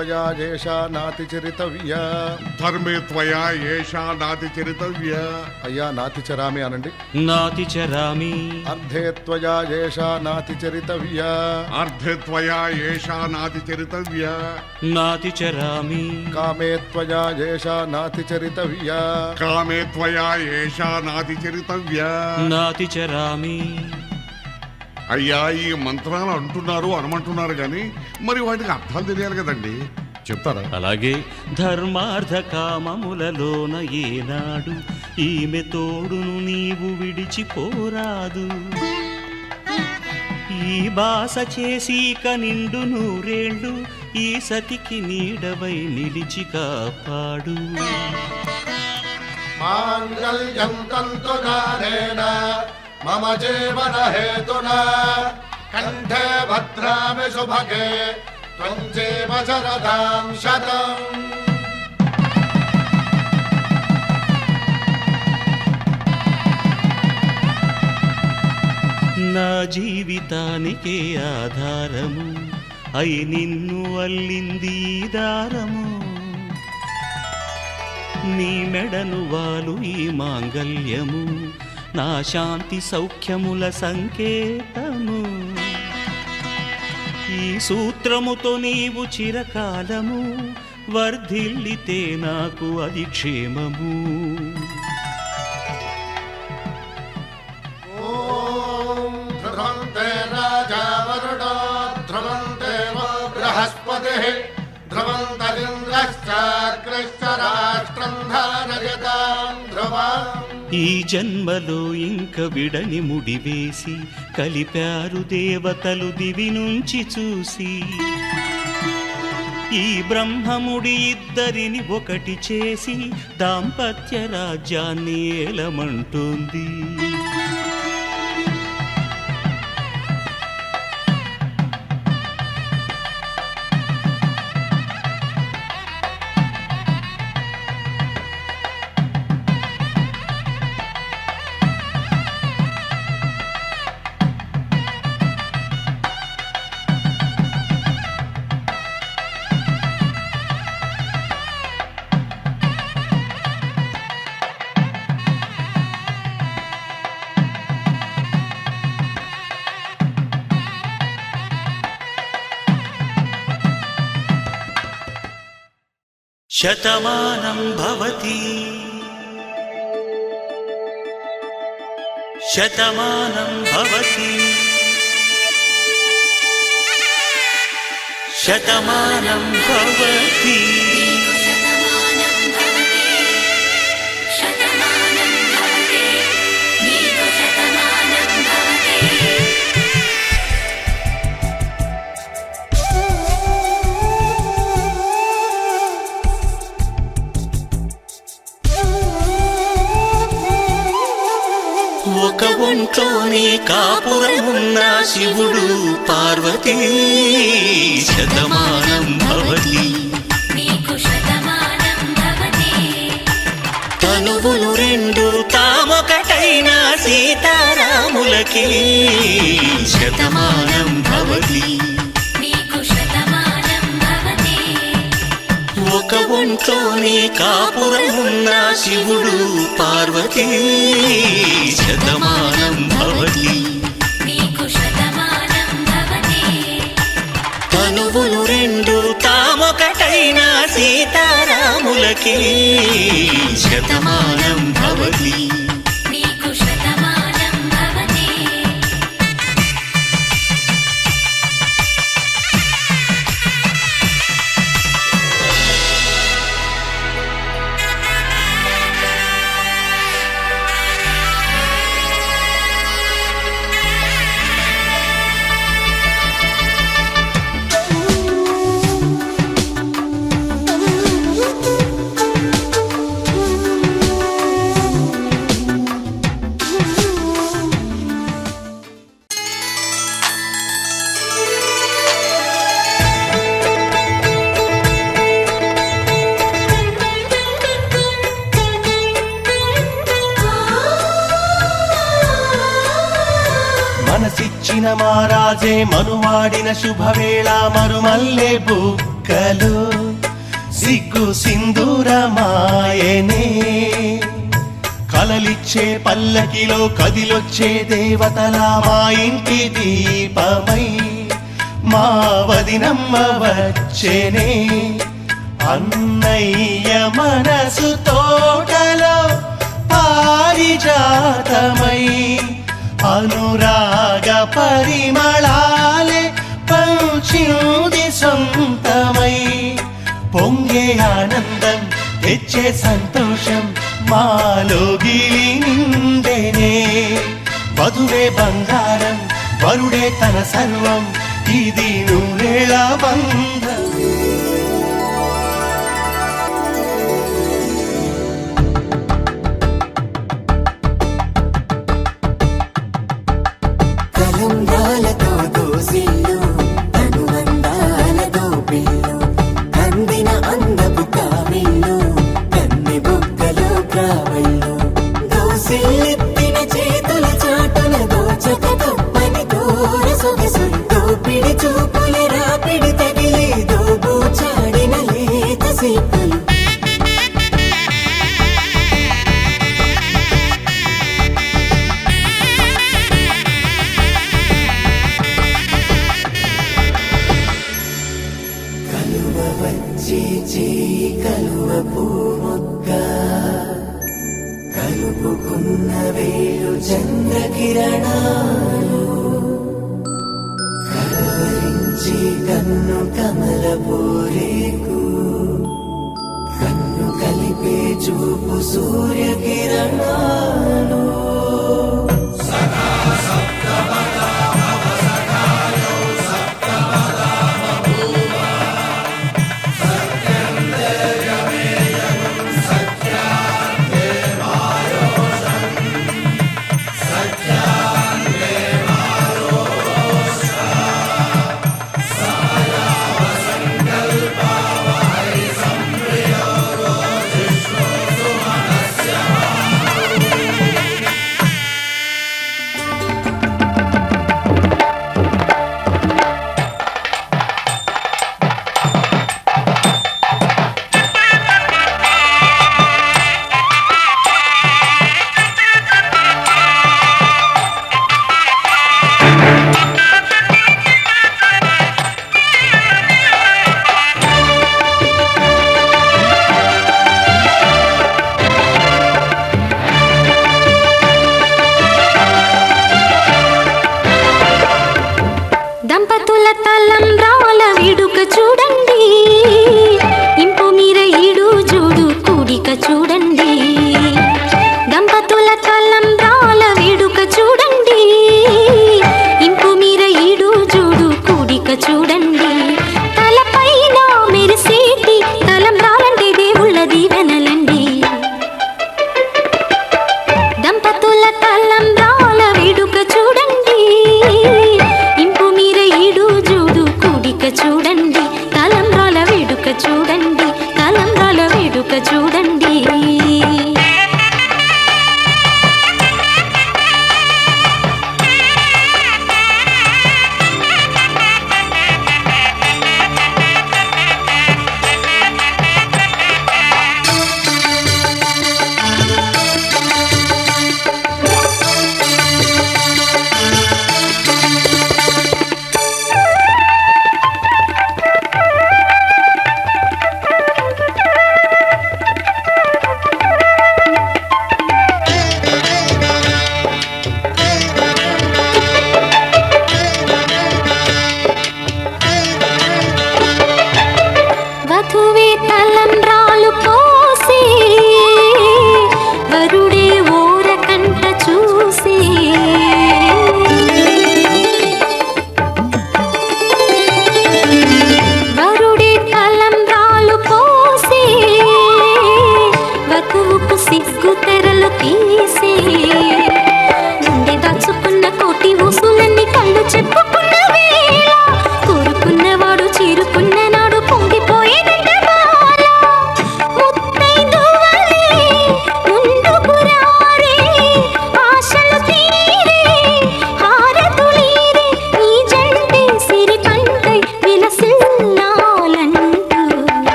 त्वया येषा नातिचरितव्या ధర్మే త్వయా ఏషా నాతి చరితవ్య. అయ్యా నాతిచరామి అనండి. నాతిచరామి అర్ధే త్వయా येषा నాతిచరితవ్యా అర్ధే త్వయా ఏషా నాతి చరితవ్య. నాతిచరామి కామే త్వయా येषा నాతిచరితవ్యా కామే త్వయా ఏషా నాతి చరితవ్య. నాతిచరామి. అయ్యా ఈ మంత్రాలు అంటున్నారు అనమంటున్నారు కానీ మరి వాటికి అర్థాలు తెలియాలి కదండి, చెప్తారా? అలాగే ధర్మార్థ కామములలోన ఏనాడు ఈమె తోడును నీవు విడిచిపోరాదు. ఈ బాస చేసి నిండు నూరేళ్ళు ఈ సతికి నీడవై నిలిచి కాపాడు. మాంగళ్యం తంతునానేన మమ జీవన హేతునా కంఠే భద్రామి శుభగే త్వం జీవ శరదాం శతం. నా జీవితానికే ఆధారము అయి నిన్ను అల్లింది దారము. నీ మెడను వాలు ఈ మాంగల్యము నా శాంతి సౌఖ్యముల సంకేతము. ఈ సూత్రముతో నీవు చిరకాలము వర్ధిల్లితే నాకు అది క్షేమము. ఓం ధ్రువంతే రాజా వరుణో ధ్రువంతే బృహస్పతిః ధ్రువంతరింద్రశ్చాగ్రశ్చ రాష్ట్రం ధారయతాం ధ్రువం. ఈ జన్మలో ఇంక విడని ముడివేసి కలిపారు దేవతలు దివి నుంచి చూసి. ఈ బ్రహ్మముడి ఇద్దరిని ఒకటి చేసి దాంపత్య రాజ్యాన్ని ఏలమంటోంది. శతమానం భవతి శతమానం భవతి శతమానం భవతి. ఒక ఒంట్లోనే కాపురమున్న శివుడు పార్వతీ శతమానం భవతి. తనువులు రెండు తామొకటైన సీతారాములకి శతమానం భవతి. ఒక ఒంట్లోనే కాపురమున్న శివుడు పార్వతీ శతమానం భవతి. తనువులు రెండు తామొకటైన సీతారాములకి శతమానం భవతి. మనసిచ్చిన మారాజే మనువాడిన శుభవేళ మరుమల్లే బుగ్గ బుగ్గలో సిగ్గు సింధూరమాయనే కలలిచ్చే పల్లకిలో కదిలొచ్చే దేవతలా మా ఇంటి దీపమై మా వదినమ్మ వచ్చేనే అన్నయ్య మనసు తోటలో పారిజాతమై అనురాగ పరిమళాలే పంచింది సొంతమై పొంగే ఆనందం తెచ్చే సంతోషం మాలోగిలి నిండెనే వధువే బంగారం వరుడే తన సర్వం ఇది నూరేళ బంధం కలంబ్రాలతో దోసిల్లు తనువందాలతో పిల్లు కందిన అందపు కావిల్లు కన్నె బుగ్గలో కావళ్ళు దోసిల్లెత్తిన చేతుల చాటున దోచక తప్పని దూర సొగసులు దోపిడి చూపుల రాపిడి తగిలి దోబూచాడిన లేత సేపులు కలువ వచ్చి కలువ పూమొక్క కలుపుకున్న వేలు చంద్రకిరణాలు కలవరించి కన్ను కమల పూరేకు కన్ను కలిపే చూపు సూర్యకిరణాలు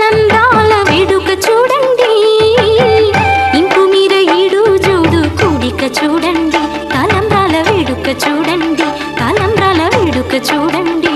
తలంబ్రాల వేడుక చూడండి, ఇంపు మీర ఈడు జోడు కూడిక చూడండి, తలంబ్రాల వేడుక చూడండి, తలంబ్రాల వేడుక చూడండి.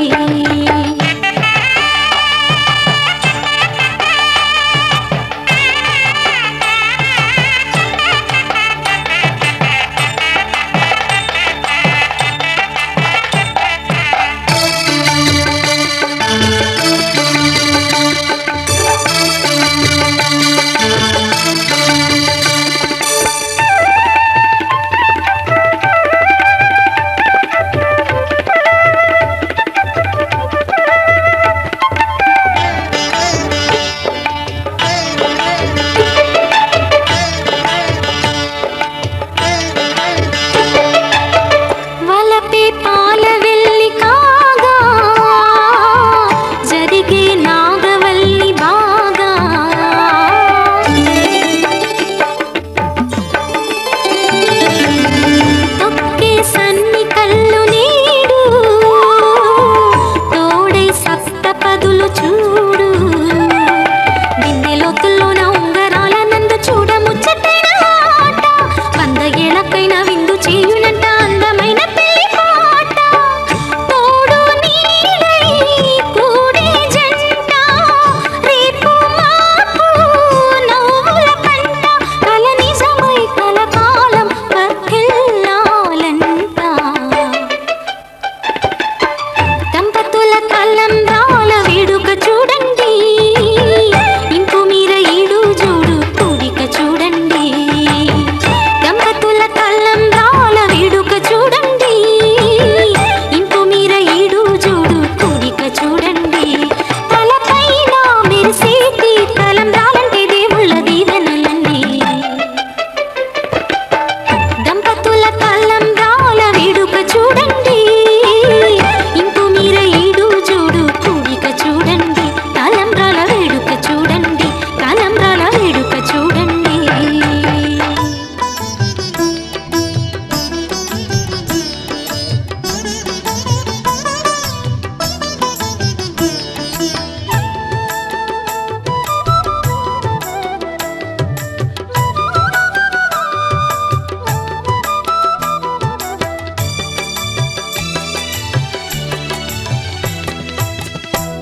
వలపే పాల వెల్లి కాగా జరిగే నాగవల్లి బాగా, తొక్కే సన్ని కళ్ళు నీడు తోడై సప్తపదులు చూడు, బిందెలోతుల్లోన ఉంగరాల నందు చూడ ముచ్చటైన ఆట, 100 ఏళ్ళకైనా విందు చేయునంట అందమైన పెళ్లి పాట, తోడు నీడై కూడే జంట, రేపు మాపు నవ్వుల కంట, కల నిజమై కలకాలం వర్ధిల్లాలంట. దంపతుల తలంబ్రాల వేడుక చూడండి, ఇంపు మీర ఈడు జోడు కూడిక చూడండి, దంపతుల తలంబ్రాల వేడుక చూడండి, ఇంపు మీర ఈడు జోడు కూడిక చూడండి. తలపైన మెరిసేటి తలంబ్రాలంటే దేవుళ్ళ దీవెనలన్నీ, దంపతుల తలంబ్రాల వేడుక చూడండి, ఇంపు మీర ఈడు జోడు కూడిక చూడండి, తలంబ్రాల వేడుక చూడండి, తలంబ్రాల వేడుక చూడండి.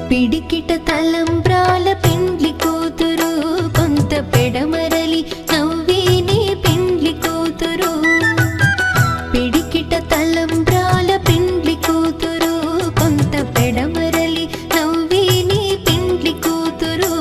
పిడికిట తలంబ్రాల పెండ్లి కూతురు, కొంత పెడమరలి నవ్వేనే పెండ్లి కూతురు. పిడికిట తలంబ్రాల పెండ్లి కూతురు, కొంత పెడమరలి నవ్వేనే పెండ్లి కూతురు.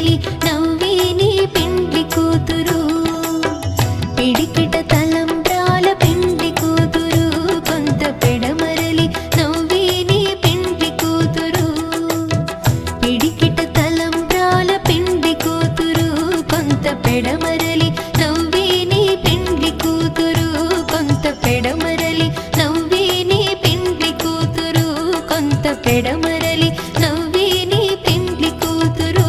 పెడమరలి నవ్వే నీ పెండ్లి కూతురు పిడికిట తలంబ్రాల పెండ్లి కూతురు కొంత పెడమరలి నవ్వే నీ పెండ్లి కూతురు పిడికిట తలంబ్రాల పెండ్లి కూతురు కొంత పెడమరలి నవ్వే నీ పెండ్లి కూతురు కొంత పెడమరలి నవ్వే నీ పెండ్లి కూతురు కొంత పెడమరలి నవ్వే నీ పెండ్లి కూతురు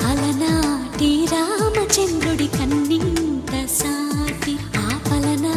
అలనాటి రామచంద్రుడి కన్నింత సాటి ఆపలనా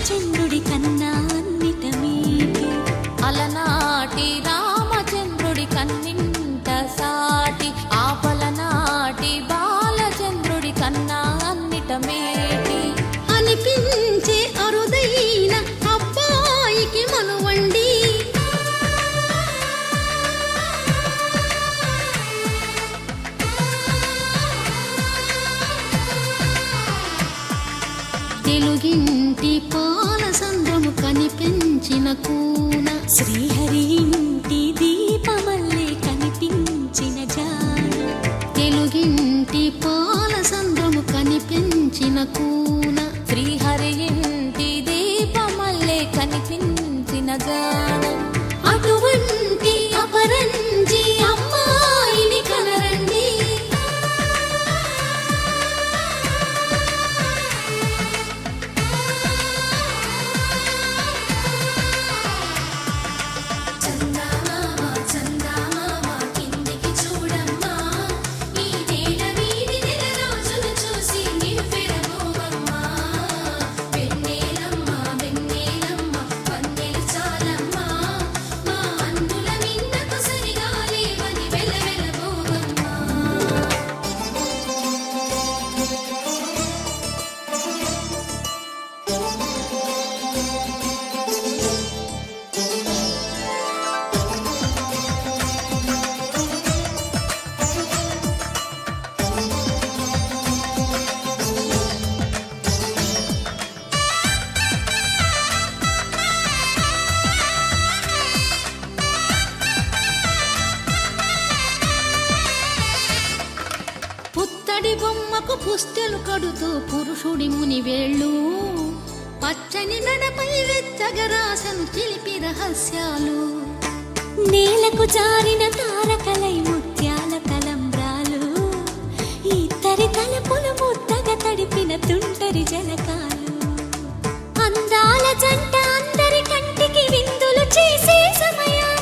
చంద్రుడి కన్నా అన్నిట మీటి అలనాటి రామచంద్రుడి కన్నింత సాటి ఆపలనాటి బాలచంద్రుడి కన్నా అన్నిట మేటి అనిపించే అరుదైన అబ్బాయికి మనువండి తెలుగింటి పాల సంద్రము కనిపించిన కూన శ్రీహరి ఇంటి దీపమల్లే కనిపించిన జాన తెలుగింటి పాల సంద్రము కనిపించిన కూన శ్రీహరి ఇంటి దీపమల్లే కనిపించిన జాన అటువంటి అపరంజి అమ్మాయిని కనరండి పుత్తడి బొమ్మకు పుస్తెలు కడుతూ పురుషుడి ముని వేళ్ళు పచ్చని మెడపై వెచ్చగరాసను చిలిపి రహస్యాలు నేలకు జారిన తారకలై ముత్యాల తలంబ్రాలు ఇద్దరి తలపులు ముద్దగా తడిపిన తుంటరి జలకాలు అందాల జంట అందరి కంటికి విందులు చేసే సమయాన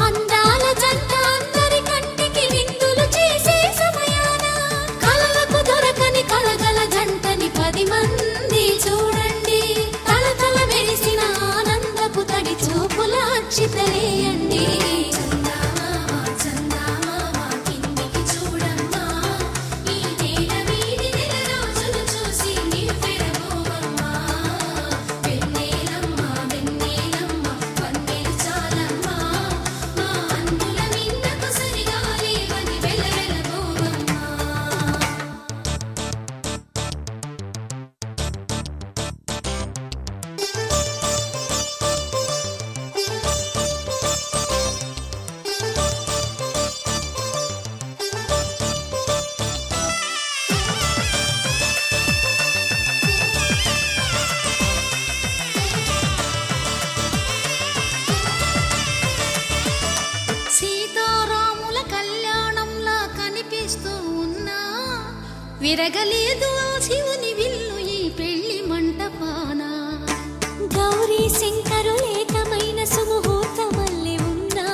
అందాల జంట అందరి కంటికి విందులు చేసే సమయాన కలలకు దొరకని కలగల జంటని 10 మంది చూడండి తలతల మెరిసిన ఆనందపు తడి చూపుల అక్షితలేయండి సీతారాముల కళ్యాణంలా కనిపిస్తూ ఉన్నా విరగలేదు ఆ శివుని విల్లు ఈ పెళ్లి మంటపాన గౌరీ శంకరులేకమైన సుముహూర్తమల్లె ఉన్నా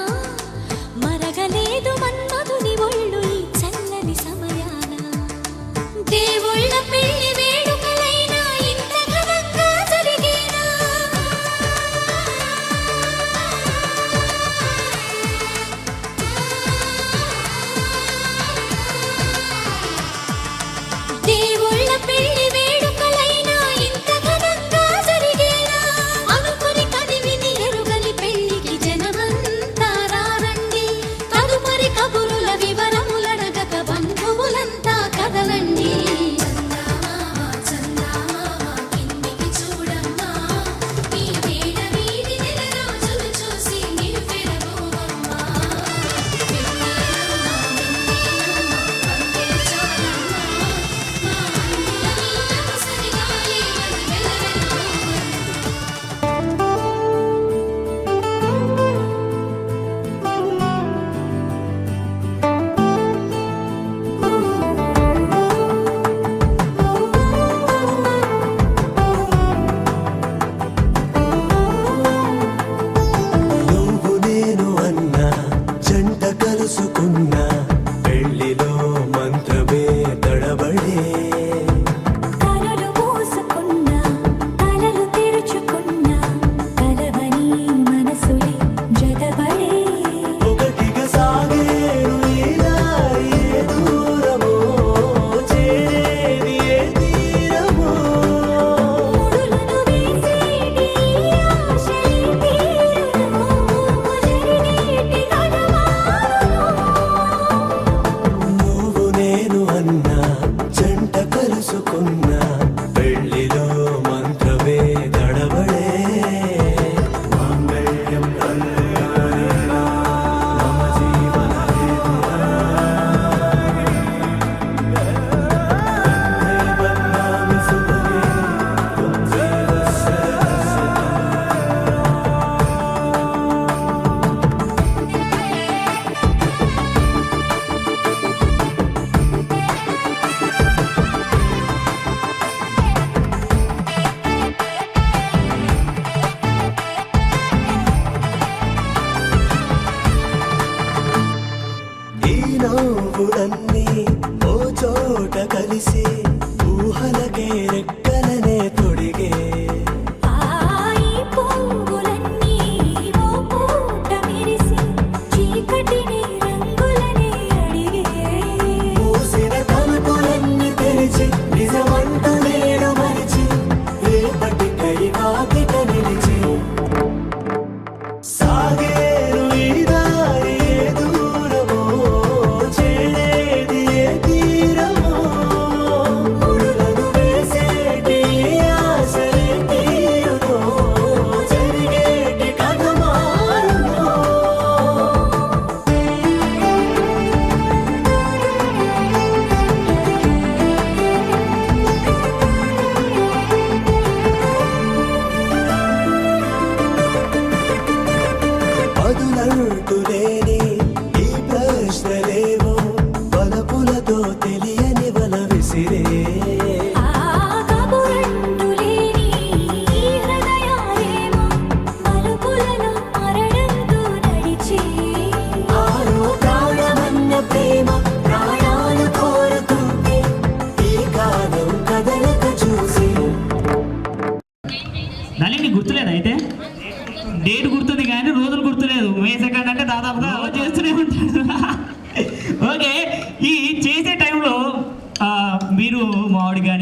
మరగలేదు మన్మధుని ఒళ్ళు ఈ చల్లని సమయాన దేవుళ్ళ పెళ్లి వేడుకలైనా ఇంత ఘనంగా జరిగేనా దేవుళ్ళ పెళ్లి వేడుకలైనా ఇంత ఘనంగా జరిగేనా అనుకుని కదివిని ఎరుగని పెళ్లికి జనమంతా రారండి తదుపరి కబురుల వివరములడగక బంధువులంతా కదలండి నువ్వు నేను అన్నా జంట కలుసుకున్నా పెళ్లిలో మంత్రమే తడబడే కలలు మూసుకున్నా కలలు తెరుచుకున్నా కలవని మనసులే జగబడే ఒకటిగా సాగేరు ఈ దారి ఏ దూరమో చేరేది ఏ తీరమో ముడులను వేసేటి ఆశలే తీరును జరిగేటి గడవారును నువ్వు నేను అన్నా జంట కలుసుకున్నా పెళ్లిలో మంత్రమే తడబడే మాంగళ్యం కళ్యాణేన మమ జీవన బన్నామి సుభగే త్వం జీవస్య ఈ నవ్వులన్నీ ఓ చోట కలిసి ఊహలకే రెక్కలనే తొడిగే ఆయి పువ్వులన్నీ ఓ పూట మెరిసి చీకటిని రంగులనే అడిగే మూసిన తలుపులన్నీ తెరిచి నిజమంటూ నేను మరిచి రేపటికై వాకిట నిలిచి సాగేరు ఈ దారి ఏ దూరమో చేరేది ఏ తీరమో ముడులను వేసేటి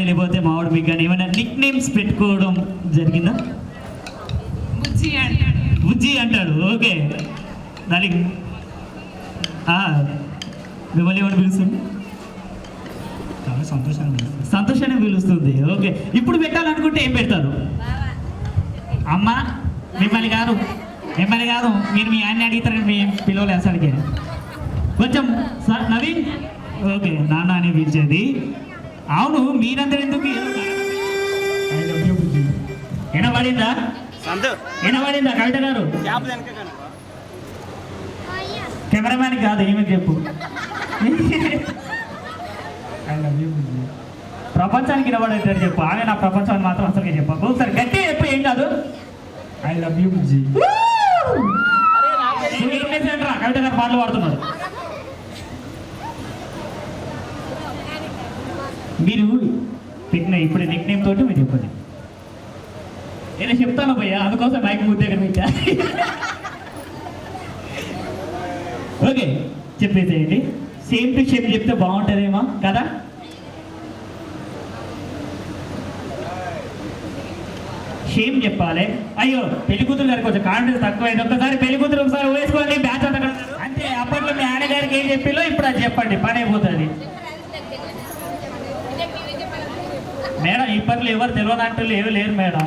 కానీ లేకపోతే మావాడు మీకు కానీ ఏమైనా నిక్ నేమ్స్ పెట్టుకోవడం జరిగిందా? బుజ్జి అంటాడు. ఓకే, దానికి మిమ్మల్ని ఏమని పిలుస్తుంది? సంతోషాన్ని పిలుస్తుంది. ఓకే, ఇప్పుడు పెట్టాలనుకుంటే ఏం పెడతారు? అమ్మ మిమ్మల్ని కాదు మీరు మీ ఆయన్ని అడుగుతారని మీ పిలవలే అసలుకే. కొంచెం నవీన్, ఓకే నాన్న అని పిలిచేది. అవును, మీరందరూ ఎందుకు వినబడిందా కవిత గారు? కెమెరామ్యాన్ కాదు, ఏమి చెప్పు. ఐ లవ్ యూ బుజ్జి. ప్రపంచానికి వినబడేటట్టు చెప్పు. ఆమె నా ప్రపంచాన్ని మాత్రం అసలుగా చెప్పకు. ఒకసారి గట్టి చెప్పు, ఏం కాదు. ఐ లవ్ యూ బుజ్జి. కవిత గారు పాటలు పాడుతున్నారు. మీరు పెట్టిన ఇప్పుడు నిక్ నేమ్ తోటి మీరు చెప్పండి. నేను చెప్తాను భయ్యా, అందుకోసం మైక్ ముందు దగ్గర పెట్టా. ఓకే, చెప్పేసేయండి. సేమ్ టు సేమ్ చెప్తే బాగుంటుందేమో కదా? షేమ్ చెప్పాలి. అయ్యో పెళ్లి కూతురు గారికి కొంచెం కాన్ఫిడెన్స్ తక్కువైంది. ఒక్కసారి పెళ్లి కూతురు ఒకసారి వేసుకోండి, బ్యాచ్ అంతా అంటే అప్పట్లో మీ ఆయన గారికి ఏం చెప్పిలో ఇప్పుడు అది చెప్పండి, పని అయిపోతుంది. మేడం ఇప్పట్లో ఎవరు తెలియనట్టు ఏమీ లేరు మేడం.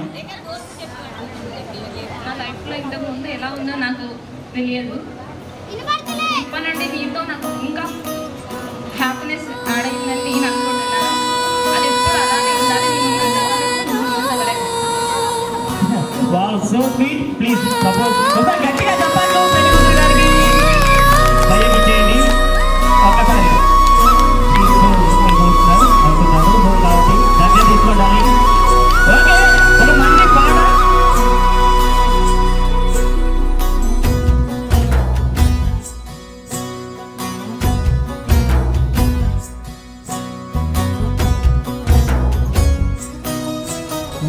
నా లైఫ్లో ఇంతకు ముందు ఎలా ఉందో నాకు తెలియదు. ఇప్పటి దీంతో నాకు ఇంకా హ్యాపీనెస్ యాడ్ అయిందని నేను అనుకుంటున్నాను. అది ఎప్పుడు అలానే ఉండాలి. Wow, so sweet. Please suppose ఒకసారి గట్టిగా చెప్పండి. పెళ్లి కూతురు గారికి భయం ఇచ్చేయండి ఒక్కసారి. దగ్గర తీసుకోవాలి. ఓకే, ఒక మంచి పాట.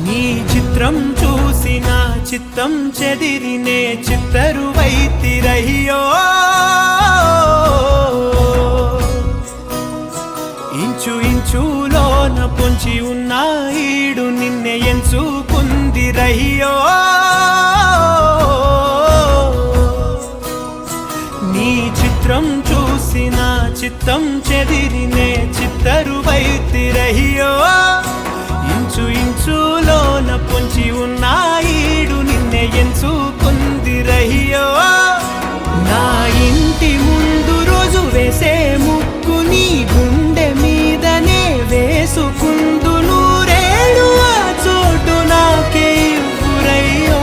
నీ చిత్రం చూసిన చిత్తం చెదిరినే చిత్తరువైతిరయ్యో ఇంచు ఇంచులోన పొంచి ఉన్న ఈడు నిన్నే ఎంచుకుందిరయ్యో నీ చిత్రం చూసిన చిత్తం చెదిరినే చిత్తరువైతిరయ్యో ఇంచు ఇంచులోన పొంచి ఉన్న ఈడు నిన్నే ఎంచుకుందిరయ్యో నా ఇంటి ముందు రోజు వేసే ముక్కు నీ గుండె మీదనే వేసుకుందు నూరేడు ఆ చోటు నాకే ఇవ్వురయ్యో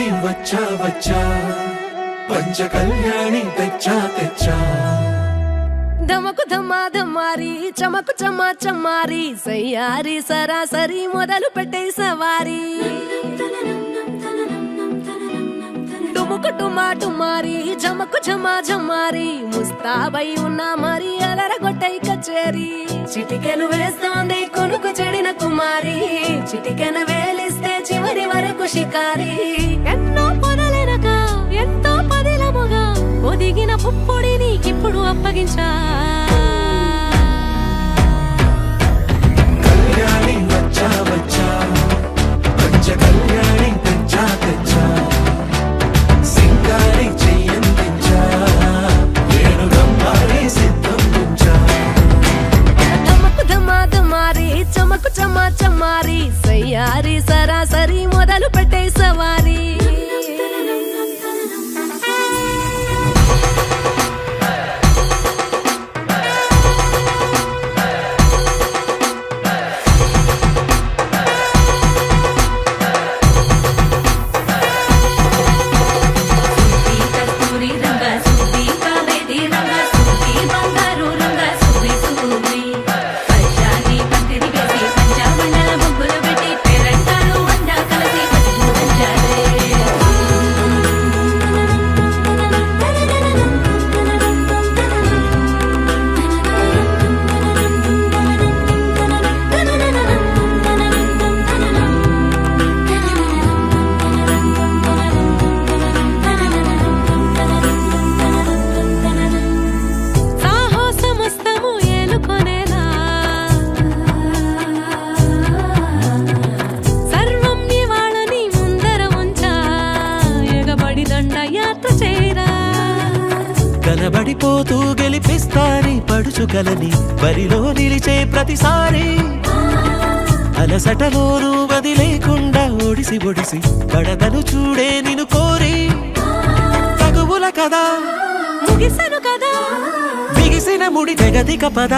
కళ్యాణి వచ్చా వచ్చా పంచ కళ్యాణి తెచ్చా తెచ్చా ధమకు ధమారి చమకు చమా చమ్మారి సయ్యారి సరాసరి మొదలు పెట్టే సవారి డుముకు టుమా టుమారి జమకు ఝమా ఝమారి ముస్తాబై ఉన్నా మరి అలరగొట్టై కచేరి చిటికెను వేస్తోంది కొనుకు చెడిన కుమారి చిటికెను వేలిస్తే చివరి వరకు షికారి ఎన్నో పొదలెనక ఎంతో పదిలముగా ఒదిగిన పుప్పొడి నీకిప్పుడు అప్పగించా కళ్యాణి వచ్చా వచ్చా పంచ కళ్యాణి తెచ్చా తెచ్చా సింగారి చెయ్యందించా నేను గమ్మారి సిద్ధందించా ధమకు ధమారి చమకు చమా చమ్మారి సయ్యారి సరాసరి మొదలు పెట్టే సవారి కనబడిపోతూ గెలిపిస్తాని పడుచుకలని బరిలో నిలిచే ప్రతిసారి అలసటలోనూ వదిలేకుండా ఒడిసి ఒడిసి పడతను చూడే నిన్ను కోరి తగువుల కదా ముగిసను కదా బిగిసిన ముడి తెగదిక పద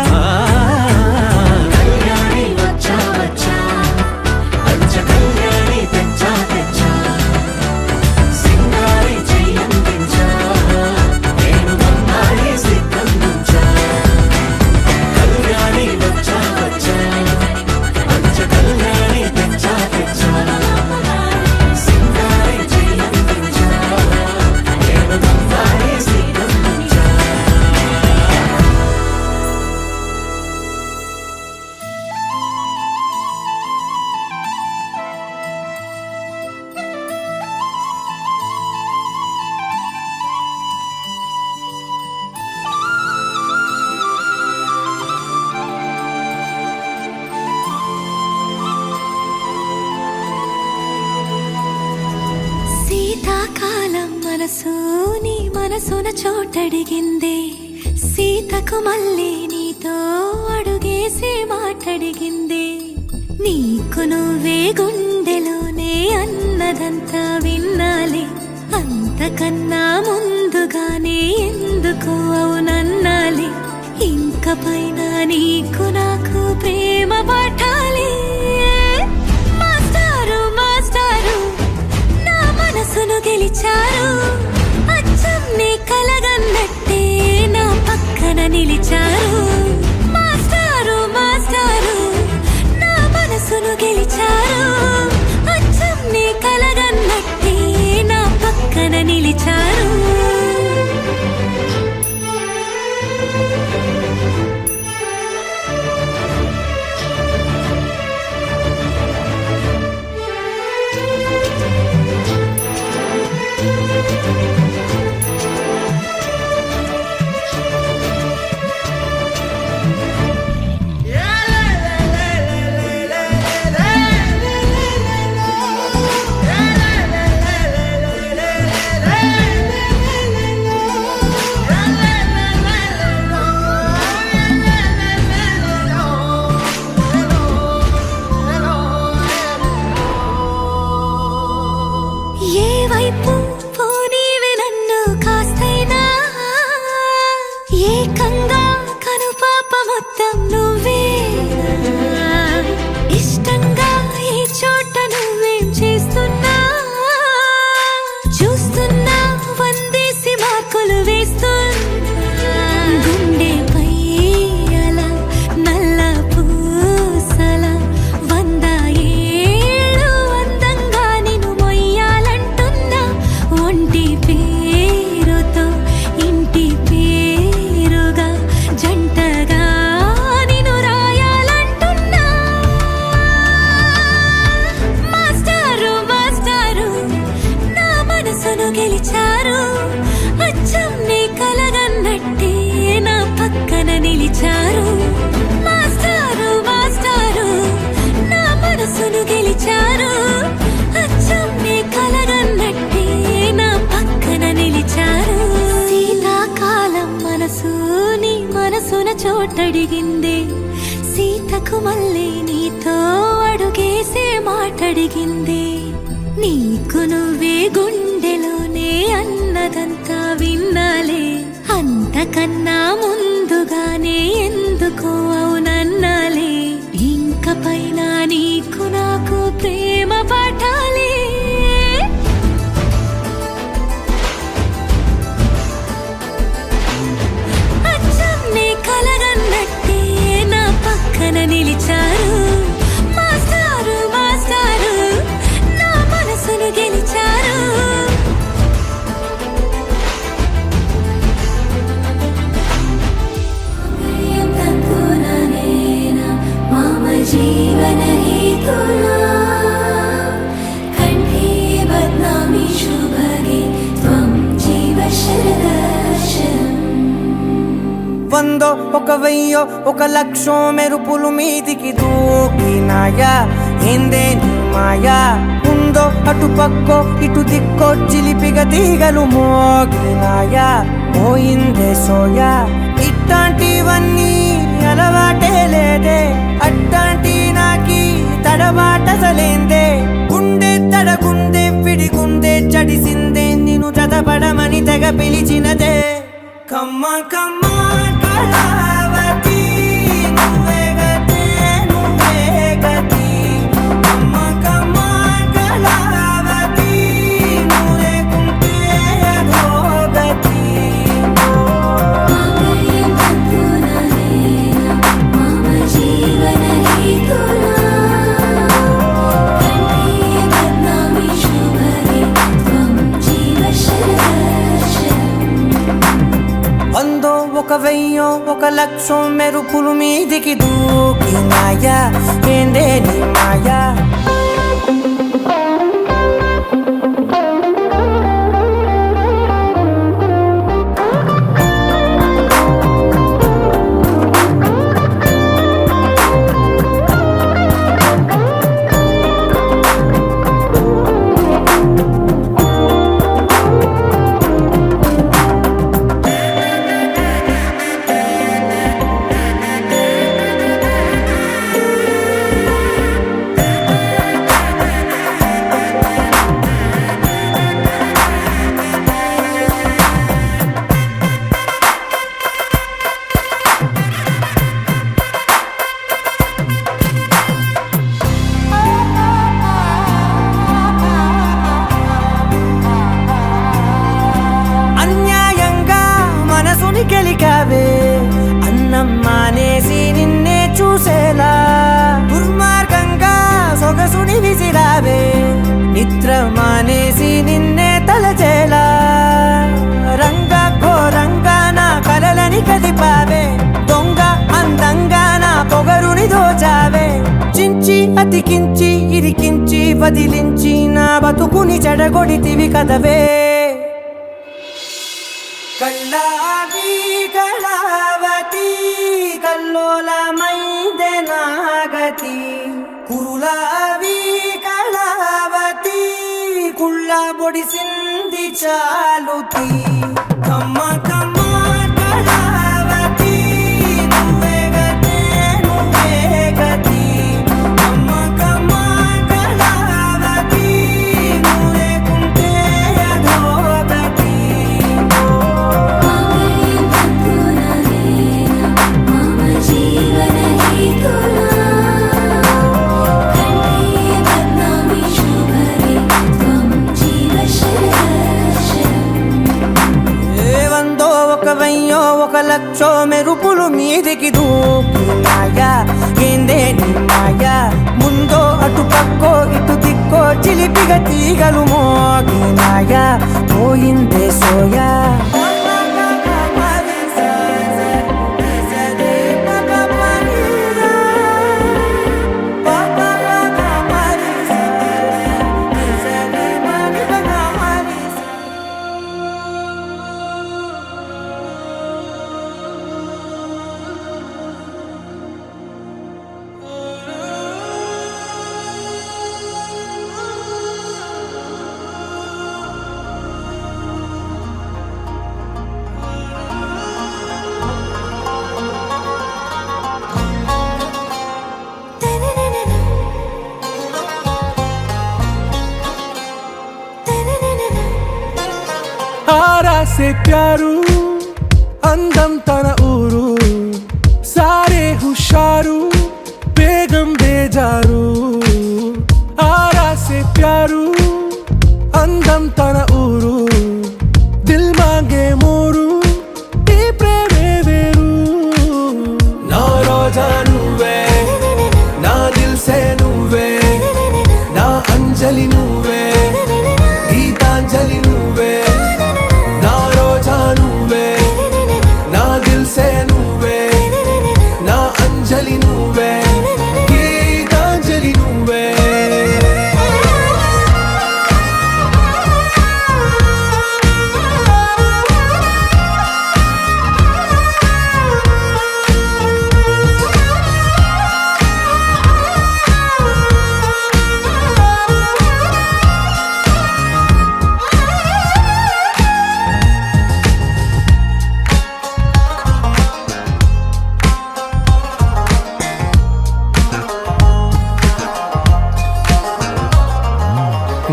కళ్యాణి వచ్చా వచ్చా పంచ కళ్యాణి తెచ్చా తెచ్చా సింగారి చెయ్యందించా నేను గమ్మారి సిద్ధందించా కళ్యాణి వచ్చా వచ్చా పంచ కళ్యాణి తెచ్చా తెచ్చా సింగారి చెయ్యందించా నేను గమ్మారి సిద్ధందించా శీతాకాలం మనసు నీ మనసున చోటడిగింది సీతకు మళ్ళీ నీతో అడుగేసి మాటడిగింది నీకు నువ్వే గుండెలోనే అన్నదంతా విన్నాలి అంతకన్నా ముందుగానే ఎందుకు అవునన్నాలి ఇంక పైన నీకు నాకు ప్రేమ పట్టాలి మాస్టారు మాస్టారు నా మనసును గెలిచారు అచ్చం నీ కలగన్నట్టే నా పక్కన నిలిచారు మాస్టారు మాస్టారు నా మనసును గెలిచారు అచ్చం నీ కలగన్నట్టే నా పక్కన నిలిచారు ఏ వైపు పోనీవి నన్ను కాస్తైనా ఏకంగా కనుపాప మొత్తం నువ్వే ఇష్టంగా ఈ చోట నువ్వేం చేస్తున్నా చూస్తున్నా వందేసి మార్కులు వేస్తున్నా గుండెపై అలా నల్ల పూసల 100 ఏళ్ళు అందంగా నిన్ను మొయ్యాలంటున్నా ఒంటి పేరుతో ఇంటి పేరుగా జంటగా నిన్ను రాయాలంటున్నా మాస్టారు మాస్టారు నా మనసును గెలిచారు అచ్చం నీ కలగన్నట్టే నా పక్కన నిలిచారు మాస్టారు మాస్టారు నా మనసును గెలిచారు అచ్చం నీ కలగన్నట్టే నా పక్కన నిలిచారు శీతాకాలం మనసు నీ మనసున చోటడిగిందే సీతకు మళ్ళీ నీతో అడుగేసే మాటడిగిందే నీకు నువ్వే గుండెలోనే అన్నదంతా విన్నాలే అంతకన్నా ముందుగానే ఎందుకో అవునన్నాలే ఇంక పైన నీకు నాకు ప్రేమ పాఠాలే అచ్చం నీ కలగన్నట్టే నా పక్కన నిలిచారు మాస్టారు మాస్టారు నా మనసును గెలిచారు మామ జీవన హేతునా కంఠే బద్నామి శుభగే త్వం జీవ శరదర్శనం వందో ఒక వెయ్యో ఒక లక్షో మెరుపులు మీదికి దూకినాయా ఏందే నీ మాయా ఉందో అటు పక్కో ఇటు దిక్కో చిలిపిగ తీగలు మోగినాయా పోయిందే సోయా ఇట్లాంటివన్నీ అలవాటే లేదే అట్లాంటి నాకి తడబాటసలేందే గుండె తడగుండే విడిగుండే చడిసిందే నిన్ను చదపడమని తెగ పిలిచినదే కమ్మ కమ్మ కళావతి నువ్వే గతే నువ్వే గతి కమ్మ కమ్మ కళావతి నువ్వు లేకుంటే అధోగతి మామ జీవన హేతునా కంఠే బద్నామి శుభగే త్వం జీవ శరదర్శనం వందో ఒక వెయ్యో ఒక లక్షో మెరుపులు మీదికి దూకినాయా ఏందే నీ మాయా అన్యాయంగా మనసుని గెలికావే అన్నం మానేసి నిన్నే చూసేలా దుర్మార్గంగా సొగసుని విసిరావే నిద్ర మానేసి నిన్నే తలచేలా రంగా ఘోరంగా నా కలలని కదిపావే దొంగ అందంగా నా పొగరుని దోచావే చించి అతికించి ఇరికించి వదిలించి నా బతుకుని చెడగొడితివి కదవే కళ్ళావి కళావతి కల్లోలమైందే నాగతి కురులావి కళావతి కుళ్ళ బొడిసింది చాలుతి కమ్మ కమ్మ కళావతి నువ్వే గతే నువ్వే గతి కమ్మ కమ్మ కళావతి నువ్వు లేకుంటే అధోగతి మామ జీవన హేతునా కంఠే బద్నామి శుభగే త్వం జీవ శరదర్శనం లచ్చో మెరుపులు మీదికి దూకినాయా ఏందే నీ మాయా ముందో అటు పక్కో ఇటు దిక్కో చిలిపిగా తీగలు మోగినాయా పోయిందే సోయా आरा से प्यारू అందం తన ఊరు సారే హుషారు బేగం బేజారు ఆరా సే ప్యారు అందం తన ఊరు దిల్ మాంగే మోరు ఈ ప్రేమే వేరు నా రోజా నువ్వే నా దిల్ సే నువ్వే నా అంజలి నువ్వే గీతాంజలి నువ్వే నా రోజా నువ్వే నా దిల్ సే నువ్వే నా అంజలి నువ్వే గీతాంజలి నువ్వే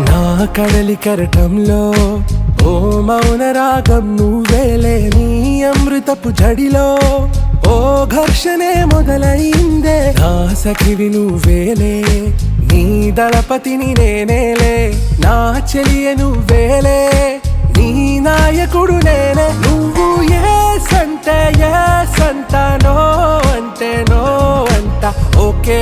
నా కడలి కరటంలో ఓ మౌన రాగం నువ్వేలే నీ అమృతపు జడిలో ఓ ఘర్షణే మొదలైందే నా సఖివి నువ్వేలే నీ దళపతిని నేనేలే నా చెలియ నువ్వేలే నీ నాయకుడు నేనే నువ్వు ఏ సంట నో అంటే నో అంట ఓకే